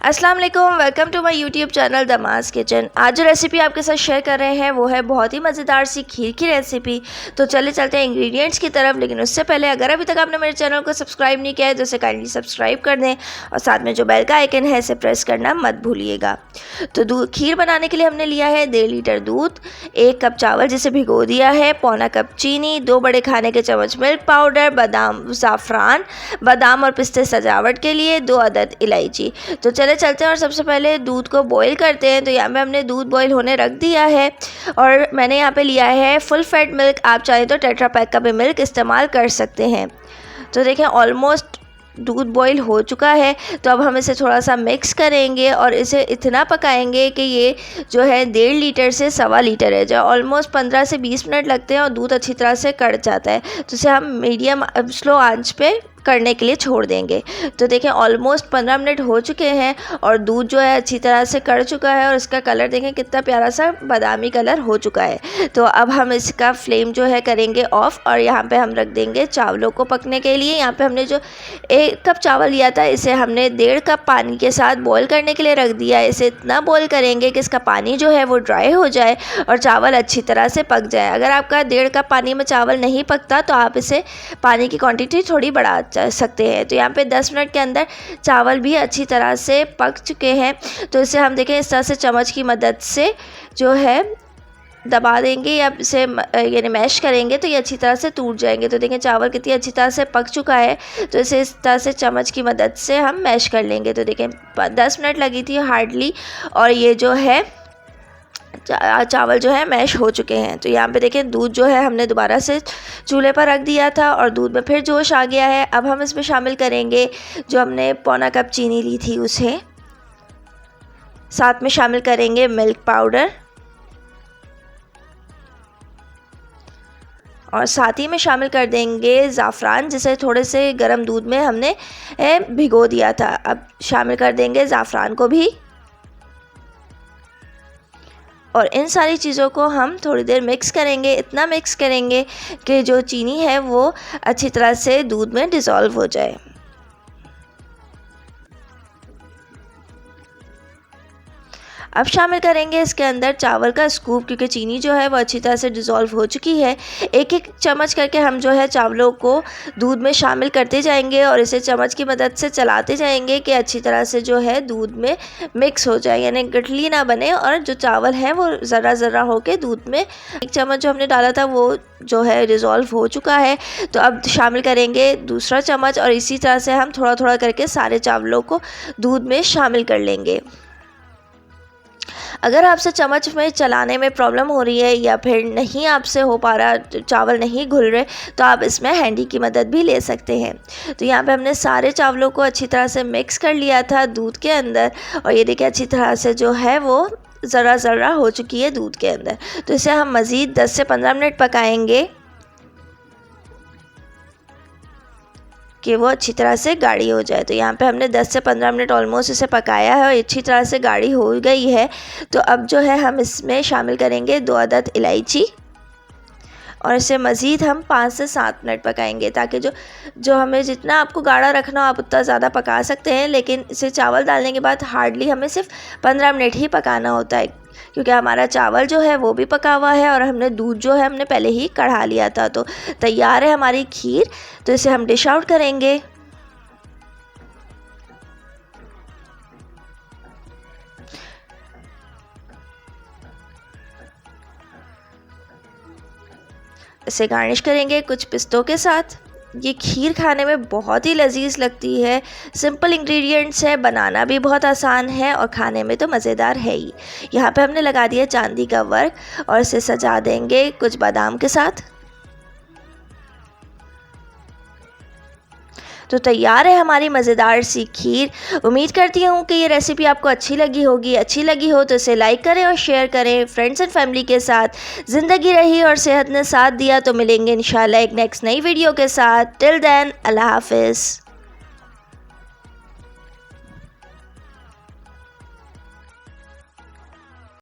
अस्सलाम वालेकुम, welcome to my YouTube channel दमास किचन। आज जो रेसिपी आपके साथ शेयर कर रहे हैं वो है बहुत ही मज़ेदार सी खीर की रेसिपी। तो चले चलते हैं इंग्रेडिएंट्स की तरफ, लेकिन उससे पहले अगर अभी तक आपने मेरे चैनल को सब्सक्राइब नहीं किया है तो इसे काइंडली सब्सक्राइब कर दें और साथ में जो बेल का आइकन है इसे प्रेस करना मत भूलिएगा। तो खीर बनाने के लिए हमने लिया है 1.5 लीटर दूध, 1 कप चावल जिसे भिगो दिया है, पौना कप चीनी, 2 बड़े खाने के चम्मच मिल्क पाउडर, बादाम ज़ाफ़रान, बादाम और पिस्ते सजावट के लिए, 2 अदद इलायची। तो चलते हैं और सबसे पहले दूध को बॉईल करते हैं। तो यहाँ पे हमने दूध बॉईल होने रख दिया है और मैंने यहाँ पे लिया है फुल फैट मिल्क। आप चाहें तो टेट्रा पैक का भी मिल्क इस्तेमाल कर सकते हैं। तो देखें ऑलमोस्ट दूध बॉईल हो चुका है। तो अब हम इसे थोड़ा सा मिक्स करेंगे और इसे इतना पकाएंगे कि ये जो है 1.5 लीटर से 1.25 लीटर है, जो ऑलमोस्ट 15 से 20 मिनट लगते हैं और दूध अच्छी तरह से कढ़ जाता है। तो इसे हम मीडियम स्लो आंच पे करने के लिए छोड़ देंगे। तो देखें ऑलमोस्ट 15 मिनट हो चुके हैं और दूध जो है अच्छी तरह से कढ़ चुका है और इसका कलर देखें कितना प्यारा सा बादामी कलर हो चुका है। तो अब हम इसका फ्लेम जो है करेंगे ऑफ और यहाँ पे हम रख देंगे चावलों को पकने के लिए। यहाँ पे हमने जो 1 कप चावल लिया था इसे हमने 1.5 कप पानी के साथ बॉईल करने के लिए रख दिया है। इसे इतना बॉईल करेंगे कि इसका पानी जो है वो ड्राई हो जाए और चावल अच्छी तरह से पक जाए। अगर आपका 1.5 कप पानी में चावल नहीं पकता तो आप इसे पानी की क्वांटिटी थोड़ी बढ़ा सकते हैं। तो यहाँ पे 10 मिनट के अंदर चावल भी अच्छी तरह से पक चुके हैं। तो इसे हम देखें इस तरह से चम्मच की मदद से जो है दबा देंगे या इसे यानी मैश करेंगे तो ये अच्छी तरह से टूट जाएंगे। तो देखें चावल कितनी अच्छी तरह से पक चुका है। तो इसे इस तरह से चम्मच की मदद से हम मैश कर लेंगे। तो देखें 10 मिनट लगी थी हार्डली और ये जो है चावल जो है मैश हो चुके हैं। तो यहाँ पे देखें दूध जो है हमने दोबारा से चूल्हे पर रख दिया था और दूध में फिर जोश आ गया है। अब हम इसमें शामिल करेंगे जो हमने पौना कप चीनी ली थी उसे, साथ में शामिल करेंगे मिल्क पाउडर और साथ ही में शामिल कर देंगे ज़ाफ़रान जिसे थोड़े से गर्म दूध में हमने भिगो दिया था। अब शामिल कर देंगे ज़ाफ़रान को भी और इन सारी चीज़ों को हम थोड़ी देर मिक्स करेंगे। इतना मिक्स करेंगे कि जो चीनी है वो अच्छी तरह से दूध में डिज़ोल्व हो जाए। अब शामिल करेंगे इसके अंदर चावल का स्कूप, क्योंकि चीनी जो है वो अच्छी तरह से डिज़ोल्व हो चुकी है। एक एक चम्मच करके हम जो है चावलों को दूध में शामिल करते जाएंगे और इसे चम्मच की मदद से चलाते जाएंगे कि अच्छी तरह से जो है दूध में मिक्स हो जाए, यानी गठली ना बने और जो चावल है वो ज़रा ज़रा होके दूध में। 1 चम्मच जो हमने डाला था वो जो है डिज़ोल्व हो चुका है। तो अब शामिल करेंगे दूसरा चम्मच और इसी तरह से हम थोड़ा थोड़ा करके सारे चावलों को दूध में शामिल कर लेंगे। अगर आपसे चम्मच में चलाने में प्रॉब्लम हो रही है या फिर नहीं आपसे हो पा रहा, चावल नहीं घुल रहे, तो आप इसमें हैंडी की मदद भी ले सकते हैं। तो यहाँ पे हमने सारे चावलों को अच्छी तरह से मिक्स कर लिया था दूध के अंदर और ये देखिए अच्छी तरह से जो है वो ज़रा ज़रा हो चुकी है दूध के अंदर। तो इसे हम मज़ीद 10 से 15 मिनट पकाएंगे कि वो अच्छी तरह से गाढ़ी हो जाए। तो यहाँ पे हमने 10 से 15 मिनट ऑलमोस्ट इसे पकाया है और अच्छी तरह से गाढ़ी हो गई है। तो अब जो है हम इसमें शामिल करेंगे 2 अदद इलायची और इसे मज़ीद हम 5 से 7 मिनट पकाएंगे, ताकि जो हमें जितना आपको गाढ़ा रखना हो आप उतना ज़्यादा पका सकते हैं, लेकिन इसे चावल डालने के बाद हार्डली हमें सिर्फ 15 मिनट ही पकाना होता है, क्योंकि हमारा चावल जो है वो भी पका हुआ है और हमने दूध जो है हमने पहले ही कढ़ा लिया था। तो तैयार है हमारी खीर। तो इसे हम डिश आउट करेंगे। इसे गार्निश करेंगे कुछ पिस्तों के साथ। ये खीर खाने में बहुत ही लजीज लगती है। सिंपल इंग्रेडिएंट्स है, बनाना भी बहुत आसान है और खाने में तो मज़ेदार है ही। यहाँ पे हमने लगा दिया चांदी का वर्क और इसे सजा देंगे कुछ बादाम के साथ। तो तैयार है हमारी मज़ेदार सी खीर। उम्मीद करती हूँ कि ये रेसिपी आपको अच्छी लगी होगी। अच्छी लगी हो तो इसे लाइक करें और शेयर करें फ्रेंड्स एंड फैमिली के साथ। ज़िंदगी रही और सेहत ने साथ दिया तो मिलेंगे इंशाल्लाह एक नेक्स्ट नई वीडियो के साथ। टिल देन अल्लाह हाफिज़।